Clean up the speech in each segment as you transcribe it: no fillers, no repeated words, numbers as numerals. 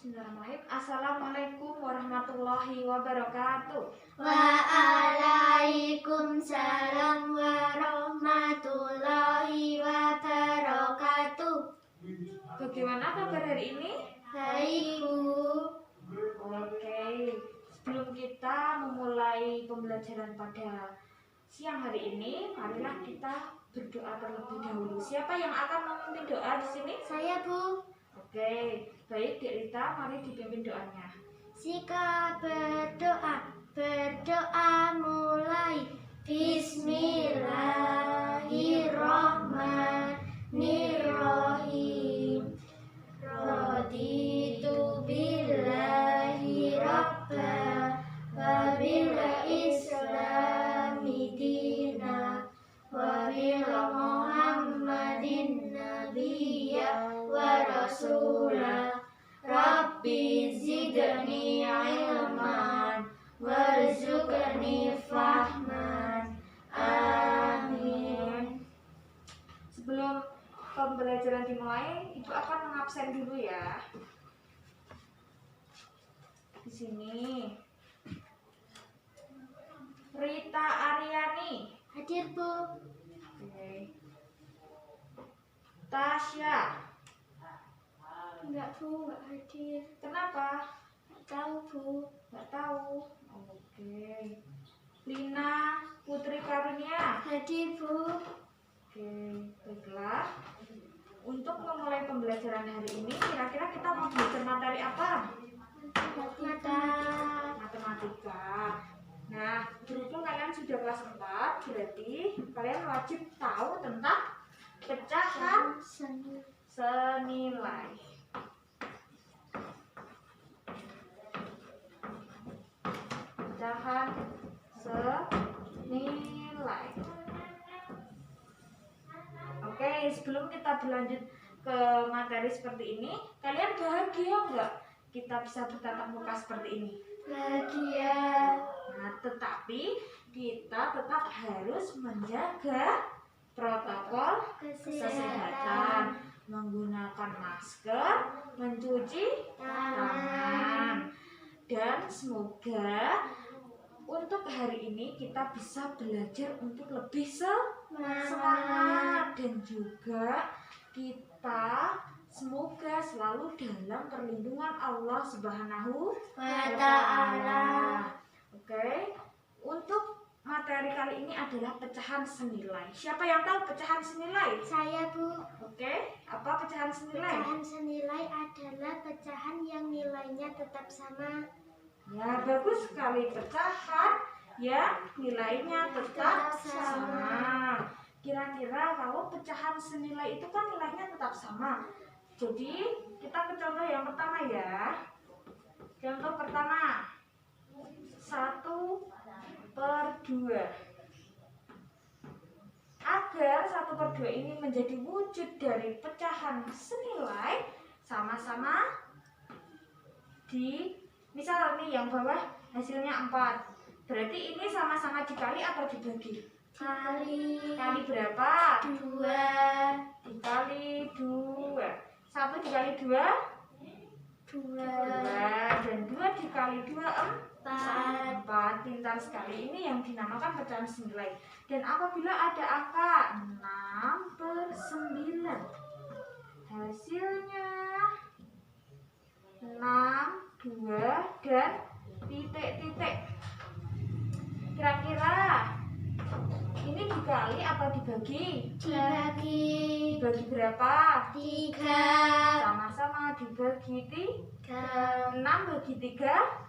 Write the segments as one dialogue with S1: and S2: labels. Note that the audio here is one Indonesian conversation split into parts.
S1: Bismillahirrahmanirrahim. Assalamualaikum warahmatullahi wabarakatuh.
S2: Waalaikumsalam warahmatullahi wabarakatuh.
S1: Bagaimana kabar hari ini?
S2: Baik, Bu.
S1: Oke, sebelum kita memulai pembelajaran pada siang hari ini, marilah kita berdoa terlebih dahulu. Siapa yang akan memimpin doa di sini?
S2: Saya, Bu.
S1: Oke, baik Dek Rita, mari dipimpin doanya.
S2: Sikap berdoa mulai. Bismillahirrahmanirrahim. Raditu billahi rabba wa bil islami dina wa bil muhammadin nabiyya wa rasulah. Rabbi zidni ilman warzuqni fahman. Amin.
S1: Sebelum pembelajaran dimulai, Ibu akan mengabsen dulu ya. Di sini Rita Aryani.
S2: Hadir, Bu.
S1: Oke. Tasya.
S2: Enggak, Bu, enggak hadir.
S1: Kenapa?
S2: Enggak tahu, Bu.
S1: Nggak tahu. Oke. Lina Putri Karunia.
S2: Hadir, Bu.
S1: Oke, baiklah. Untuk memulai pembelajaran hari ini, kira-kira kita mau belajar materi apa? Matematika. Nah, berhubung kalian sudah kelas 4, berarti kalian wajib tahu tentang pecahan senilai. Pecahan senilai. Oke, sebelum kita berlanjut ke materi seperti ini, kalian bahagia nggak kita bisa bertatap muka seperti ini?
S2: Bahagia.
S1: Nah, tetapi kita tetap harus menjaga protokol kesehatan, menggunakan masker, mencuci tangan. Dan semoga untuk hari ini kita bisa belajar untuk lebih semangat, dan juga kita semoga selalu dalam perlindungan Allah Subhanahu wa Ta'ala. Oke, untuk materi kali ini adalah pecahan senilai. Siapa yang tahu pecahan senilai?
S2: Saya, Bu.
S1: Oke, apa pecahan senilai?
S2: Pecahan senilai adalah pecahan yang nilainya tetap sama.
S1: Ya, bagus sekali. Pecahan yang nilainya tetap sama. Kira-kira kalau pecahan senilai itu kan nilainya tetap sama. Jadi, kita ke contoh yang pertama ya. Contoh pertama, 1/2. Agar 1/2 ini menjadi wujud dari pecahan senilai, sama-sama di misal nih yang bawah hasilnya 4. Berarti ini sama-sama dikali atau dibagi? Kali berapa?
S2: 2.
S1: Dikali 2. 1 dikali 2? 2. Dan 2 dikali 2, 4. Pintar sekali. Ini yang dinamakan pecahan senilai. Dan apabila ada angka 6/9, hasilnya 6, 2, dan titik-titik. Kira-kira ini dikali atau dibagi?
S2: Dibagi.
S1: Dibagi berapa?
S2: 3.
S1: Sama-sama dibagi 3. 6 bagi 3?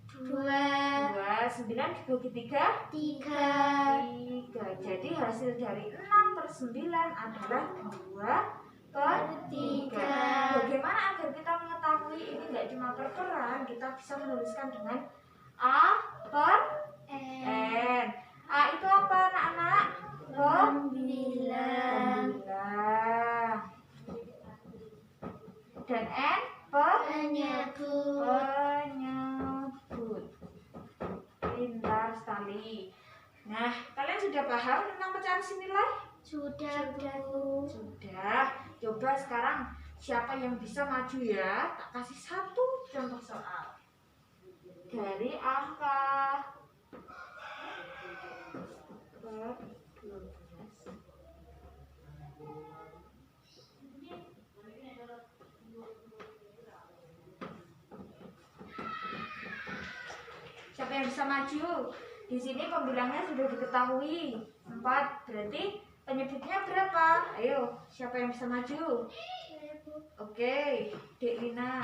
S2: 2.
S1: 9 dibagi 3?
S2: 3.
S1: 3. Jadi hasil dari 6/9 adalah 2/3. Bagaimana agar kita mengetahui ini nggak cuma perperan, kita bisa menuliskan dengan A/N. A itu apa, anak-anak?
S2: 9.
S1: Dan N
S2: Penyebut.
S1: penyebut. Pintar sekali. Nah, kalian sudah paham tentang pecahan senilai?
S2: Sudah, Bu.
S1: Sudah. Coba sekarang siapa yang bisa maju ya? Tak kasih satu contoh soal dari angka per 12. Siapa yang bisa maju? Di sini pembilangnya sudah diketahui 4, berarti penyebutnya berapa? Ayo, siapa yang bisa maju? Oke, Dek Lina.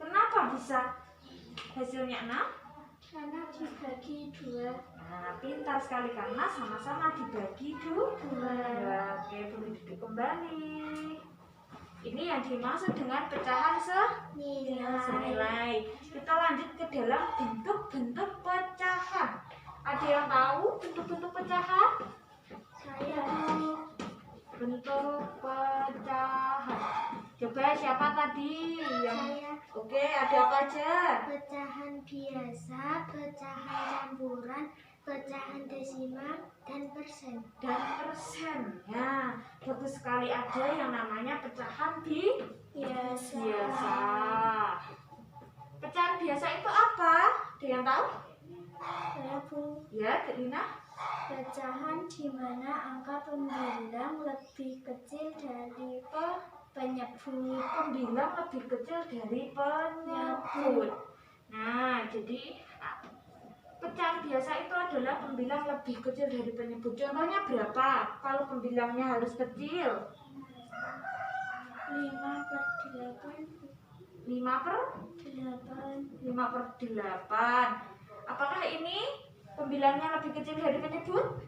S1: Kenapa bisa hasilnya 6?
S2: Karena dibagi 2.
S1: Nah, pintar sekali karena sama-sama dibagi 2. Ya, oke, boleh duduk kembali. Ini yang dimaksud dengan pecahan senilai. Kita lanjut ke dalam bentuk-bentuk pecahan. Ada yang tahu bentuk-bentuk pecahan?
S2: Saya
S1: Bentuk pecahan. Coba siapa tadi yang
S2: Saya.
S1: Oke, ada apa aja?
S2: pecahan biasa, pecahan campuran, pecahan desimal, dan persen.
S1: Dan persennya. Bagus sekali, ada yang namanya pecahan biasa. Pecahan biasa itu apa? Ada yang tahu?
S2: Saya Bu.
S1: Ya, Dek Lina.
S2: Pecahan di mana angka pembilang lebih kecil dari penyebut.
S1: Pembilang lebih kecil dari penyebut. Nah, jadi pecahan biasa itu adalah pembilang lebih kecil dari penyebut. Contohnya berapa? Kalau pembilangnya harus kecil.
S2: 5/8.
S1: 5/8. Apakah ini pembilangnya lebih kecil dari penyebut?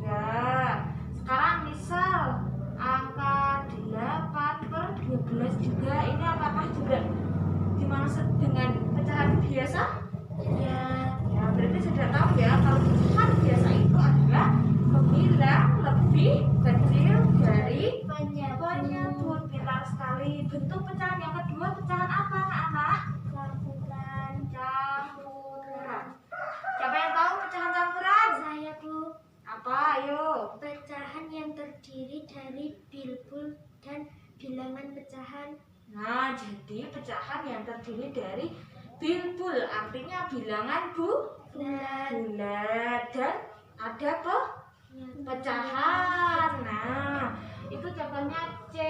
S2: Ya.
S1: Ya. Sekarang misal angka 8/12 juga, ini apakah juga dimaksud dengan pecahan biasa?
S2: Ya.
S1: Ya, berarti sudah tahu ya kalau pecahan biasa itu adalah pembilang lebih kecil dari penyebut. Pintar sekali. Bentuk pecahan yang kedua, pecahan apa anak-anak?
S2: Campuran.
S1: Campuran. Siapa yang tahu pecahan campuran?
S2: Saya Bu.
S1: Apa? Ayo.
S2: Pecahan yang terdiri dari bilbul dan bilangan pecahan.
S1: Nah, jadi pecahan yang terdiri dari bilbul artinya bilangan bulat dan ada pecahan. Nah, itu contohnya C,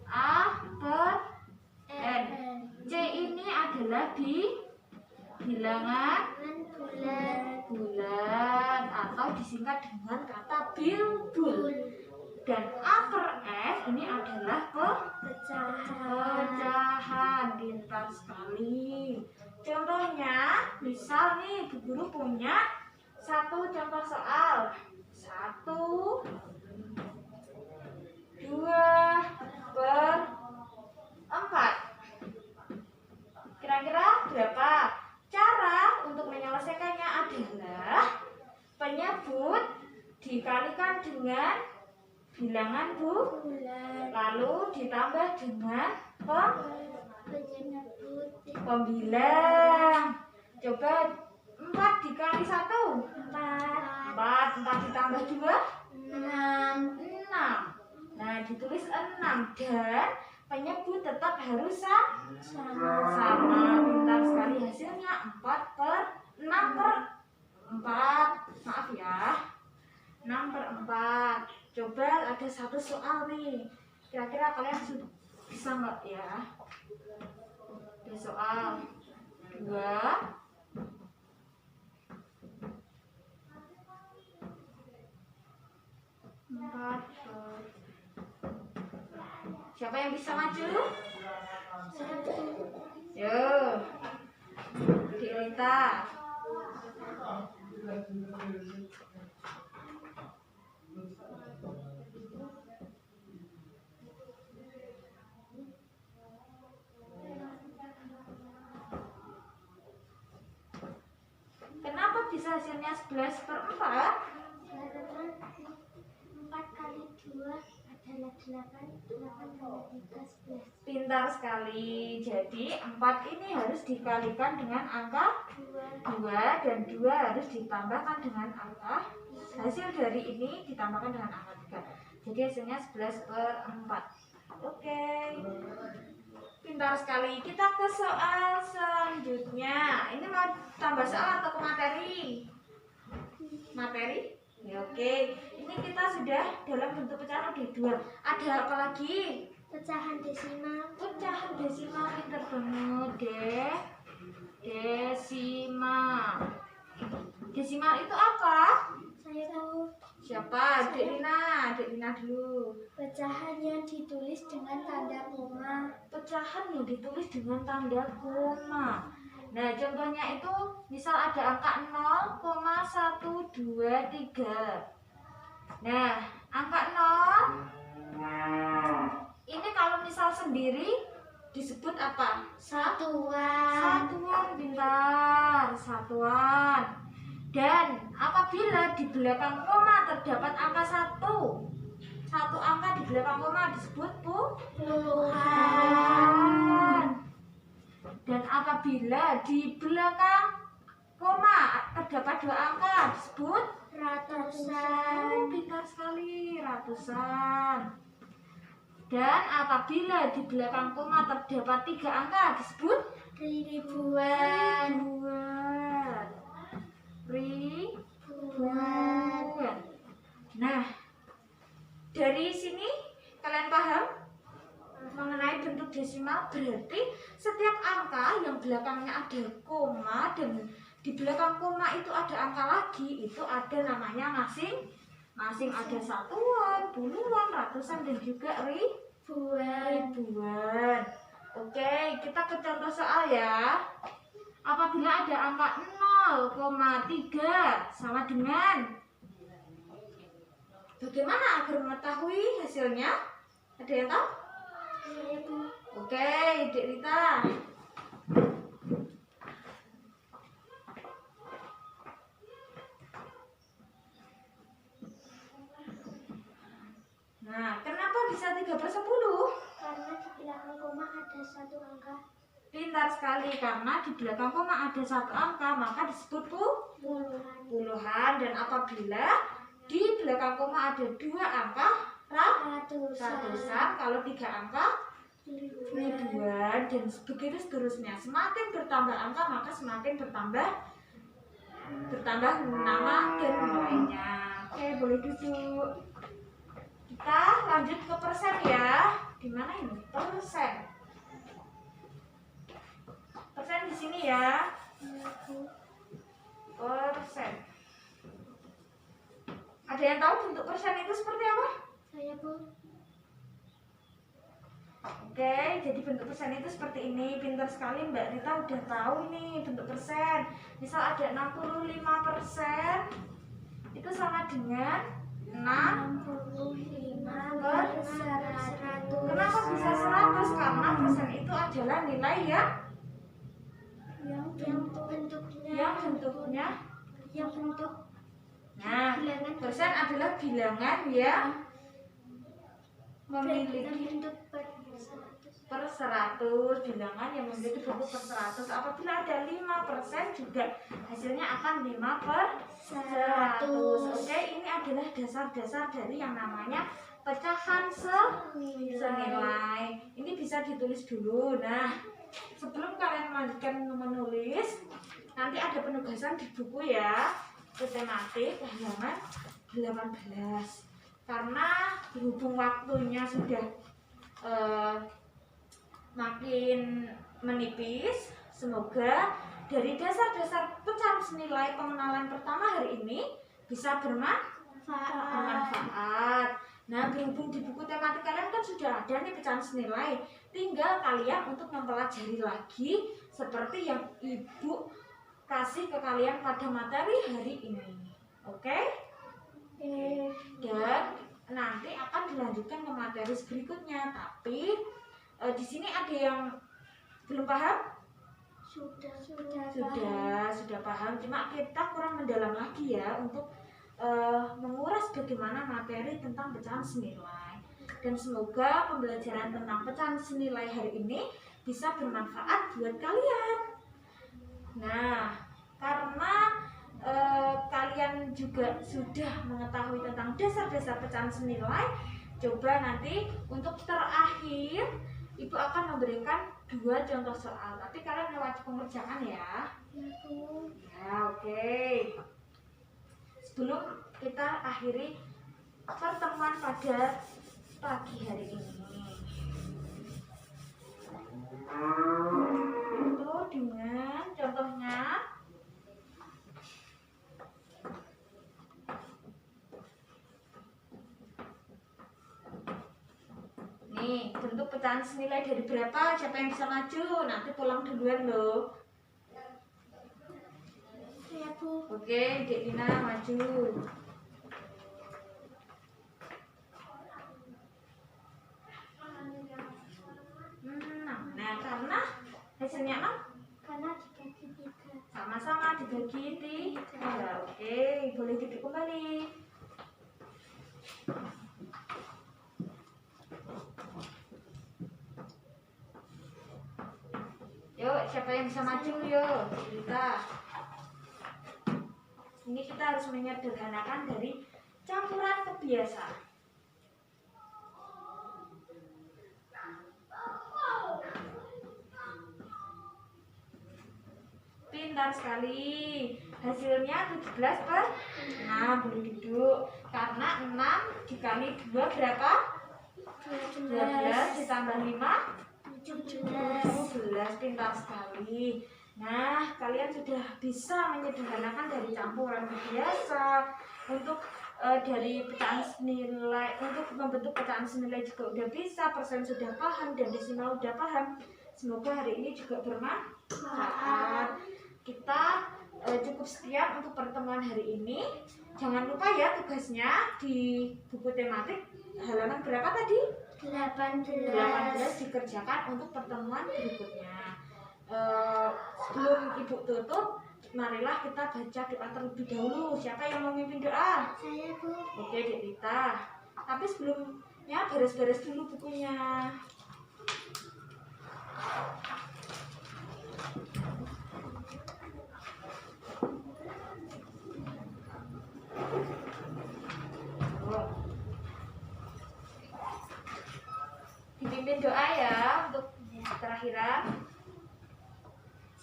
S1: A, per, N. C ini adalah bilangan bulat atau disingkat dengan kata bilbul. Dan A per S ini adalah pecahan. Pintar sekali. Contohnya, misal nih Bu Guru punya satu contoh soal. 1, 2/4. Kira-kira berapa? Cara untuk menyelesaikannya adalah penyebut dikalikan dengan bilangan
S2: bulat,
S1: lalu ditambah dengan
S2: penyebut
S1: pembilang. Coba 4 dikali 1. 4 ditambah 2
S2: 6.
S1: 6. Nah, ditulis 6 dan penyebut tetap harus sama. Pintar sekali, hasilnya 6/4. Maaf ya, 6/4. Coba ada satu soal nih, kira-kira kalian sudah bisa nggak ya? Ada soal 2 4. Siapa yang bisa maju? Yo, Rita. Kenapa bisa hasilnya 11/4?
S2: Karena 4 kali 2 adalah 8. 8 kali 3 11.
S1: Pintar sekali. Jadi 4 ini harus dikalikan dengan angka 2 dan 2 harus ditambahkan dengan angka, hasil dari ini ditambahkan dengan angka 3. Jadi hasilnya 11/4. Oke. Pintar sekali. Kita ke soal selanjutnya. Ini mau tambah soal atau ke materi? Materi? Ya, oke. Ini kita sudah dalam bentuk pecahan udah 2. Ada apa lagi?
S2: Pecahan desimal.
S1: Pecahan desimal, pintar banget. Desimal. Desimal itu apa?
S2: Saya tahu.
S1: Siapa? Dek Lina dulu.
S2: Pecahan yang ditulis dengan tanda koma.
S1: Pecahan yang ditulis dengan tanda koma. Nah, contohnya itu misal ada angka 0,1, 2, 3. Nah, angka 0 ini kalau misal sendiri disebut apa?
S2: Satuan.
S1: Satuan, pintar. Satuan. Dan apabila di belakang koma terdapat angka 1, satu angka di belakang koma disebut puluhan. Dan apabila di belakang koma terdapat 2 angka disebut
S2: Ratusan.
S1: Pintar sekali, ratusan. Dan apabila di belakang koma terdapat 3 angka disebut
S2: Ribuan.
S1: Ribuan. Nah, dari sini kalian paham mengenai bentuk desimal? Berarti setiap angka yang belakangnya ada koma dan di belakang koma itu ada angka lagi, itu ada namanya masing-masing, ada satuan, puluhan, ratusan, dan juga ribuan. Oke, kita ke contoh soal ya. Apabila ada angka 0,3 sama dengan, bagaimana agar mengetahui hasilnya? Ada yang tahu?
S2: Saya Bu.
S1: Oke, Dek Rita. Nah, kenapa bisa 3/10?
S2: Karena di belakang koma ada satu angka.
S1: Pintar sekali, karena di belakang koma ada 1 angka, maka disebut puluhan. Dan apabila di belakang koma ada 2 angka, ratusan. Kalau 3 angka, ribuan. Dan begitu seterusnya. Semakin bertambah angka, maka semakin bertambah nama dan nilainya. Oke, boleh duduk. Kita lanjut ke persen ya. Di mana ini? Persen. Persen di sini ya. Persen. Ada yang tahu bentuk persen itu seperti apa?
S2: Saya Bu.
S1: Oke, jadi bentuk persen itu seperti ini. Pintar sekali Mbak Rita udah tahu ini bentuk persen. Misal ada 65%, itu sama dengan
S2: 65/100.
S1: Kenapa bisa 100? Karena persen itu adalah nilai
S2: yang bentuk
S1: Nah, persen adalah bilangan yang memiliki
S2: bentuk
S1: per 100, bilangan yang memiliki bentuk per 100. Apabila ada 5% juga hasilnya akan 5/100. Oke, ini adalah dasar-dasar dari yang namanya pecahan senilai. Ini bisa ditulis dulu. Nah, sebelum kalian melanjutkan menulis, nanti ada penugasan di buku ya, tematik halaman 18. Karena berhubung waktunya sudah makin menipis, semoga dari dasar-dasar pecahan senilai pengenalan pertama hari ini bisa bermanfaat. Nah, berhubung di buku tematik kalian kan sudah ada nih pecahan senilai, tinggal kalian untuk mempelajari lagi seperti yang Ibu kasih ke kalian pada materi hari ini. Oke? Dan nanti akan dilanjutkan ke materi berikutnya. Tapi di sini ada yang belum paham? Sudah paham. Cuma kita kurang mendalam lagi ya untuk menguras bagaimana materi tentang pecahan senilai. Dan semoga pembelajaran tentang pecahan senilai hari ini bisa bermanfaat buat kalian. Nah, karena kalian juga sudah mengetahui tentang dasar-dasar pecahan senilai, coba nanti untuk terakhir Ibu akan memberikan 2 contoh soal. Tapi kalian lewat pengerjaan ya. Ya, oke. Sebelum kita akhiri pertemuan pada pagi hari ini, itu dengan contohnya nih, bentuk pecahan senilai dari berapa? Siapa yang bisa maju? Nanti pulang duluan loh.
S2: Ya, Bu.
S1: Oke, Dek Dina maju. Nah, karena hasilnya 6,
S2: Karena dibagi 3.
S1: sama-sama dibagi 3. Oke, boleh duduk kembali. Yuk, siapa yang bisa maju? Yuk, kita. Ini kita harus menyederhanakan dari campuran kebiasaan. Pintar sekali. Hasilnya 17/6. Boleh duduk. Karena 6 dikali 2 berapa? 12 ditambah 5 17. Pintar sekali. Nah, kalian sudah bisa menyederhanakan dari campuran biasa untuk dari pecahan senilai, untuk membentuk pecahan senilai juga udah bisa, persen sudah paham, dan desimal udah paham. Semoga hari ini juga bermanfaat. Kita cukup sekian untuk pertemuan hari ini. Jangan lupa ya tugasnya di buku tematik halaman berapa tadi? 18 dikerjakan untuk pertemuan berikutnya. Sebelum Ibu tutup, marilah kita baca doa terlebih dahulu. Siapa yang mau memimpin doa?
S2: Saya, Bu.
S1: Oke, Dek Rita. Tapi sebelumnya beres-beres dulu bukunya. Dipimpin doa ya untuk terakhiran.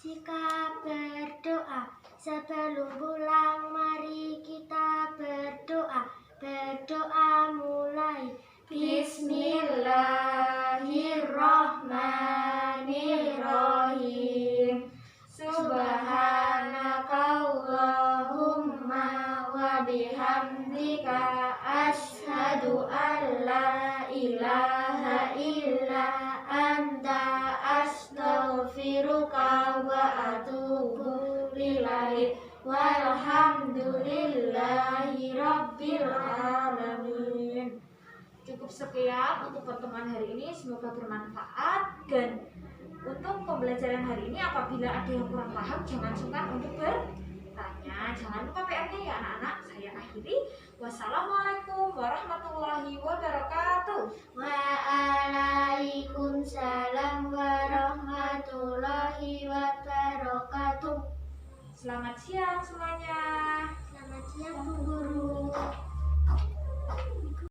S2: Jika berdoa sebelum pulang, mari kita berdoa. Berdoa mulai. Bismillahirrahmanirrahim. Subhanakallahumma wa bihamdika asyhadu an la ilaha illa anta astaghfiruka wa atubu ilaik. Walhamdulillahi rabbil alamin. Cukup sekian untuk pertemuan hari ini, semoga bermanfaat. Dan untuk pembelajaran hari ini, apabila ada yang kurang paham, jangan sungkan untuk bertanya. Jangan lupa PR-nya ya anak-anak. Saya akhiri. Wassalamualaikum warahmatullahi wabarakatuh. Waalaikumsalam.